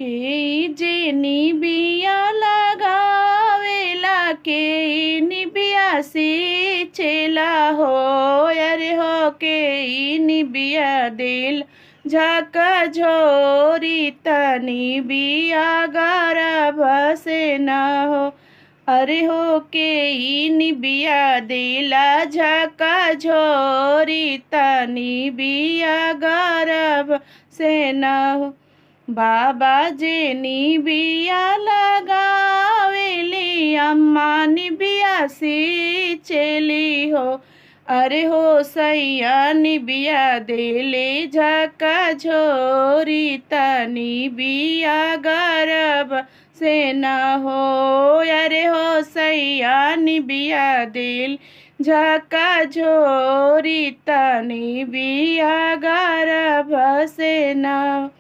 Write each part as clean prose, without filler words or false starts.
के जे निबिया लगावेला के निबिया से चेला हो। अरे हो के निबिया दिल झका झोरी तनी बिया गर्भ से न हो। अरे हो के निबिया दिला झका झोरी तनी बिया गर्भ से न हो। बाबा जे निबिया लगावेली अम्मा निबिया से चली हो। अरे हो सैया निबिया देले झका झोरी तनी बिया गर्भ से न हो। अरे हो सैया निबिया दिल झका झोरी तनी बिया गर्भ से न हो।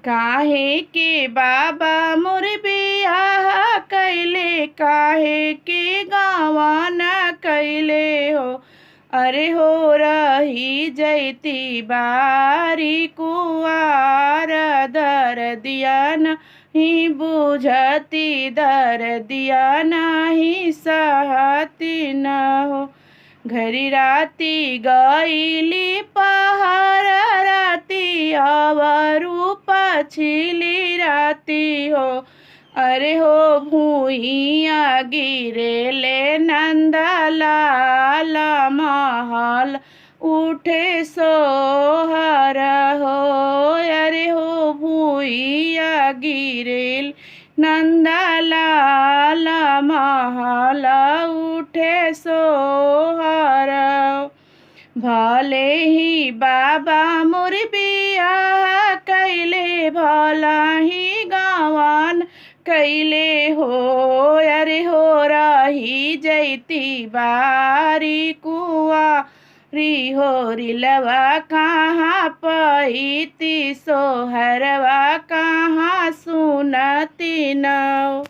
काहे के बाबा मोर बियाह कैले काहे के गावा न कैले हो। अरे हो रही जैती बारी कुआर दर्दिया नहीं बुझती दर्दिया नहीं सहती न हो। घरी राती गईली पहाड़ राती अवरू पछिली राती हो। अरे हो भूइया गिरेले नंदलाल महल उठे सोहर हो। अरे हो भूइया गिरेल नंदलाल महल उठे सोहर। भले ही बाबा मोर बियाह कैले भला ही गावन कैले हो। अरे हो रही जैती बारी कुआरी हो। रिलवा कहाँ पैती सोहरवा कहाँ सुनती न।